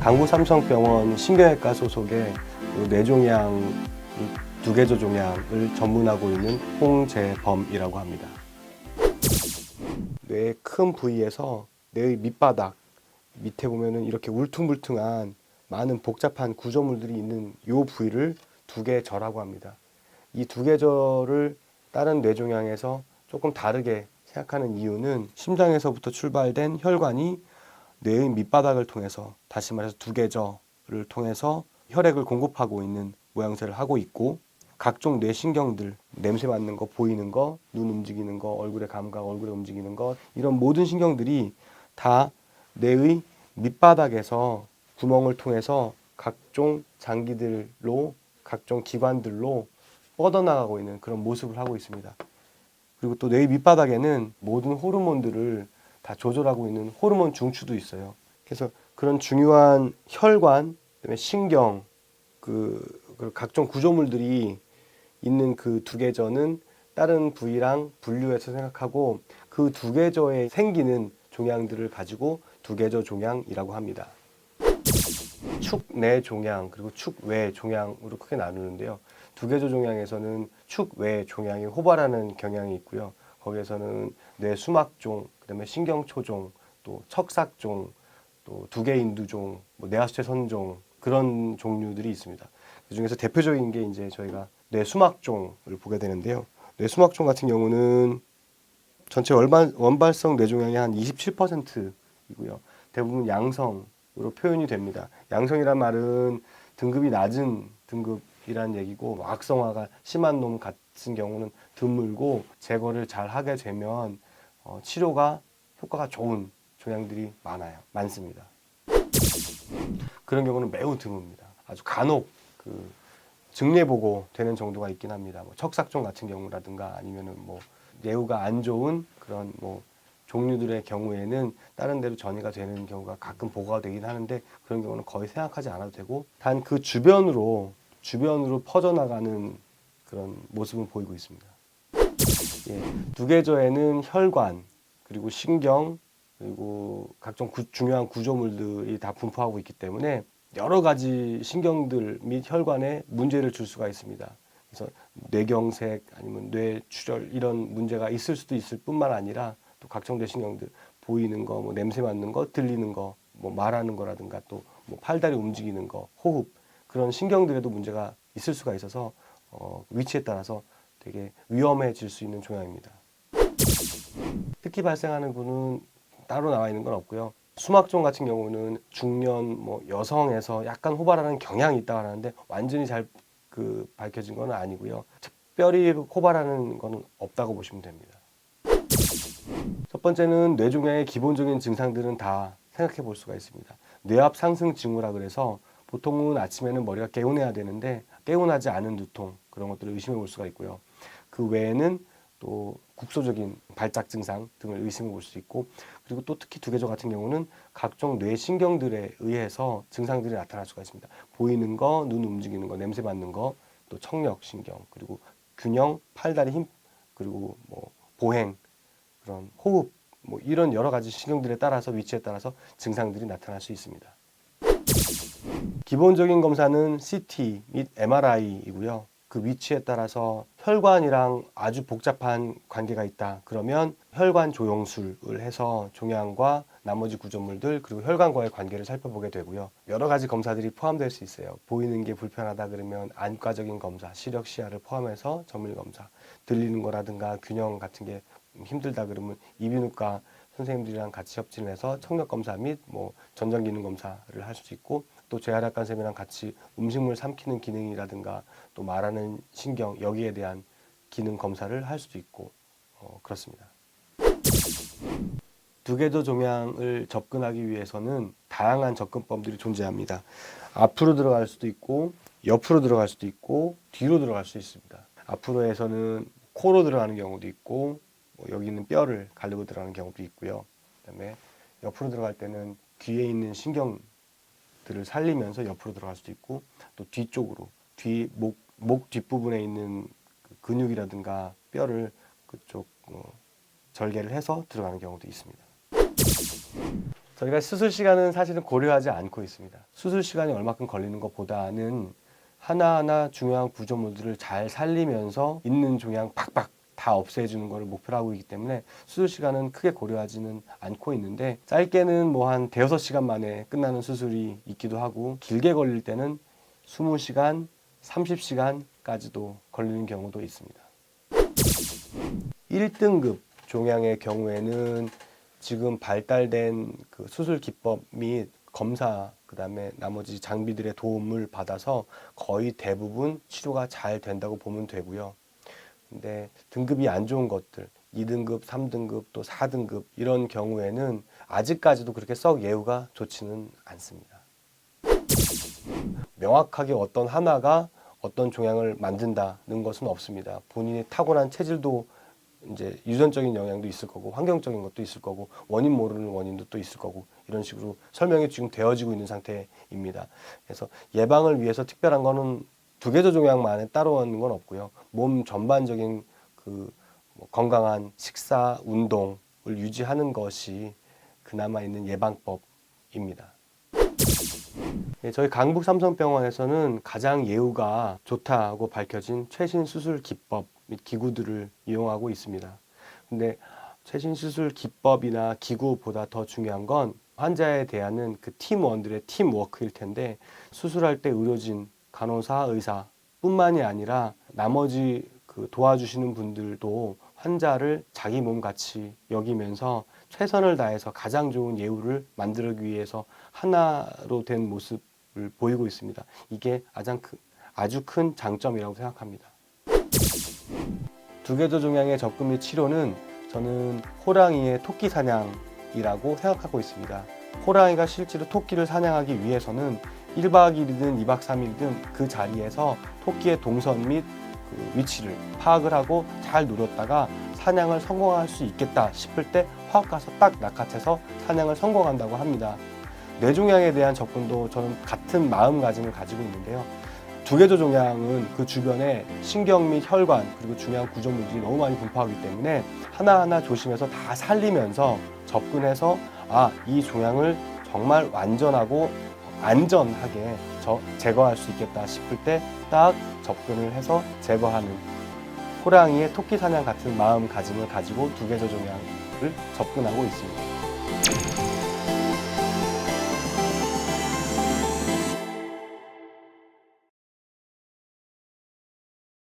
강구삼성병원 신경외과 소속의 뇌종양 두개조 종양을 전문하고 있는 홍재범이라고 합니다. 뇌의 큰 부위에서 뇌의 밑바닥 밑에 보면은 이렇게 울퉁불퉁한 많은 복잡한 구조물들이 있는 이 부위를 두개저라고 합니다. 이 두개저를 다른 뇌종양에서 조금 다르게 생각하는 이유는 심장에서부터 출발된 혈관이 뇌의 밑바닥을 통해서, 다시 말해서 두개저를 통해서 혈액을 공급하고 있는 모양새를 하고 있고, 각종 뇌신경들, 냄새 맡는 거, 보이는 거, 눈 움직이는 거, 얼굴의 감각, 얼굴에 움직이는 거, 이런 모든 신경들이 다 뇌의 밑바닥에서 구멍을 통해서 각종 장기들로, 각종 기관들로 뻗어나가고 있는 그런 모습을 하고 있습니다. 그리고 또 뇌의 밑바닥에는 모든 호르몬들을 다 조절하고 있는 호르몬 중추도 있어요. 그래서 그런 중요한 혈관, 그다음에 신경, 그 각종 구조물들이 있는 그 두개저는 다른 부위랑 분류해서 생각하고, 그 두개저에 생기는 종양들을 가지고 두개저 종양이라고 합니다. 축내 종양 그리고 축외 종양으로 크게 나누는데요. 두개저 종양에서는 축외 종양이 호발하는 경향이 있고요. 거기에서는 뇌 수막종, 그다음에 신경초종, 또 척삭종, 또 두개인두종, 뇌하수체 선종, 그런 종류들이 있습니다. 그 중에서 대표적인 게 이제 저희가 뇌 수막종을 보게 되는데요. 뇌 수막종 같은 경우는 전체 원발성 뇌종양의 한 27%이고요. 대부분 양성으로 표현이 됩니다. 양성이란 말은 등급이 낮은 등급이란 얘기고, 악성화가 심한 놈 같은 경우는 드물고, 제거를 잘 하게 되면 치료가 효과가 좋은 종양들이 많습니다. 그런 경우는 매우 드뭅니다. 아주 간혹 증례보고 되는 정도가 있긴 합니다. 척삭종 같은 경우라든가 아니면은 뇌우가 안 좋은 그런 종류들의 경우에는 다른 데로 전이가 되는 경우가 가끔 보고가 되긴 하는데, 그런 경우는 거의 생각하지 않아도 되고, 단 그 주변으로 퍼져나가는 그런 모습을 보이고 있습니다. 예, 두개저에는 혈관, 그리고 신경, 그리고 각종 중요한 구조물들이 다 분포하고 있기 때문에 여러 가지 신경들 및 혈관에 문제를 줄 수가 있습니다. 그래서 뇌경색 아니면 뇌출혈 이런 문제가 있을 수도 있을 뿐만 아니라, 또 각종 뇌신경들, 보이는 거, 냄새 맡는 거, 들리는 거, 말하는 거라든가, 또 팔다리 움직이는 거, 호흡, 그런 신경들에도 문제가 있을 수가 있어서 위치에 따라서 되게 위험해질 수 있는 종양입니다. 특히 발생하는 분은 따로 나와 있는 건 없고요. 수막종 같은 경우는 중년 여성에서 약간 호발하는 경향이 있다고 하는데, 완전히 잘 밝혀진 건 아니고요. 특별히 호발하는 건 없다고 보시면 됩니다. 첫 번째는 뇌종양의 기본적인 증상들은 다 생각해 볼 수가 있습니다. 뇌압 상승 징후라 그래서 보통은 아침에는 머리가 개운해야 되는데 개운하지 않은 두통, 그런 것들을 의심해 볼 수가 있고요. 그 외에는 또 국소적인 발작 증상 등을 의심해 볼 수 있고, 그리고 또 특히 두개저 같은 경우는 각종 뇌신경들에 의해서 증상들이 나타날 수가 있습니다. 보이는 거, 눈 움직이는 거, 냄새 맡는 거, 또 청력신경, 그리고 균형, 팔다리 힘, 그리고 보행, 그런 호흡, 이런 여러 가지 신경들에 따라서, 위치에 따라서 증상들이 나타날 수 있습니다. 기본적인 검사는 CT 및 MRI이고요. 그 위치에 따라서 혈관이랑 아주 복잡한 관계가 있다 그러면 혈관 조영술을 해서 종양과 나머지 구조물들, 그리고 혈관과의 관계를 살펴보게 되고요. 여러 가지 검사들이 포함될 수 있어요. 보이는 게 불편하다 그러면 안과적인 검사, 시력, 시야를 포함해서 정밀 검사, 들리는 거라든가 균형 같은 게 힘들다 그러면 이비인후과 선생님들이랑 같이 협진을 해서 청력 검사 및 전정기능 검사를 할 수 있고, 또 제혈약관샘이랑 같이 음식물 삼키는 기능이라든가 또 말하는 신경, 여기에 대한 기능 검사를 할 수도 있고, 그렇습니다. 두개저 종양을 접근하기 위해서는 다양한 접근법들이 존재합니다. 앞으로 들어갈 수도 있고, 옆으로 들어갈 수도 있고, 뒤로 들어갈 수 있습니다. 앞으로에서는 코로 들어가는 경우도 있고, 여기 있는 뼈를 가르고 들어가는 경우도 있고요. 그다음에 옆으로 들어갈 때는 귀에 있는 신경들을 살리면서 옆으로 들어갈 수도 있고, 또 뒤쪽으로, 목 뒷부분에 있는 근육이라든가 뼈를 그쪽 절개를 해서 들어가는 경우도 있습니다. 저희가 수술 시간은 사실은 고려하지 않고 있습니다. 수술 시간이 얼마큼 걸리는 것보다는 하나하나 중요한 구조물들을 잘 살리면서 있는 종양 팍팍 다 없애주는 것을 목표로 하고 있기 때문에 수술 시간은 크게 고려하지는 않고 있는데, 짧게는 뭐 한 대여섯 시간 만에 끝나는 수술이 있기도 하고, 길게 걸릴 때는 20시간, 30시간까지도 걸리는 경우도 있습니다. 1등급 종양의 경우에는 지금 발달된 그 수술 기법 및 검사, 그다음에 나머지 장비들의 도움을 받아서 거의 대부분 치료가 잘 된다고 보면 되고요. 근데 등급이 안 좋은 것들, 2등급, 3등급, 또 4등급 이런 경우에는 아직까지도 그렇게 썩 예후가 좋지는 않습니다. 명확하게 어떤 하나가 어떤 종양을 만든다는 것은 없습니다. 본인의 타고난 체질도 이제 유전적인 영향도 있을 거고, 환경적인 것도 있을 거고, 원인 모르는 원인도 또 있을 거고, 이런 식으로 설명이 지금 되어지고 있는 상태입니다. 그래서 예방을 위해서 특별한 거는 두개조 종양만에 따로 하는 건 없고요. 몸 전반적인 뭐 건강한 식사, 운동을 유지하는 것이 그나마 있는 예방법입니다. 저희 강북 삼성병원에서는 가장 예후가 좋다고 밝혀진 최신 수술 기법 및 기구들을 이용하고 있습니다. 근데 최신 수술 기법이나 기구보다 더 중요한 건 환자에 대한 그 팀원들의 팀워크일 텐데, 수술할 때 의료진, 간호사, 의사 뿐만이 아니라 나머지 그 도와주시는 분들도 환자를 자기 몸같이 여기면서 최선을 다해서 가장 좋은 예후를 만들기 위해서 하나로 된 모습을 보이고 있습니다. 이게 아주 큰 장점이라고 생각합니다. 두개조 종양의 접근 및 치료는 저는 호랑이의 토끼 사냥이라고 생각하고 있습니다. 호랑이가 실제로 토끼를 사냥하기 위해서는 1박 2일이든 2박 3일이든 그 자리에서 토끼의 동선 및 그 위치를 파악을 하고 잘 노렸다가 사냥을 성공할 수 있겠다 싶을 때 확 가서 딱 낚아채서 사냥을 성공한다고 합니다. 뇌종양에 대한 접근도 저는 같은 마음가짐을 가지고 있는데요. 두개조 종양은 그 주변에 신경 및 혈관, 그리고 중요한 구조물들이 너무 많이 분포하기 때문에 하나하나 조심해서 다 살리면서 접근해서 이 종양을 정말 완전하고 안전하게 제거할 수 있겠다 싶을 때 딱 접근을 해서 제거하는, 호랑이의 토끼 사냥 같은 마음가짐을 가지고 두개조 종양을 접근하고 있습니다.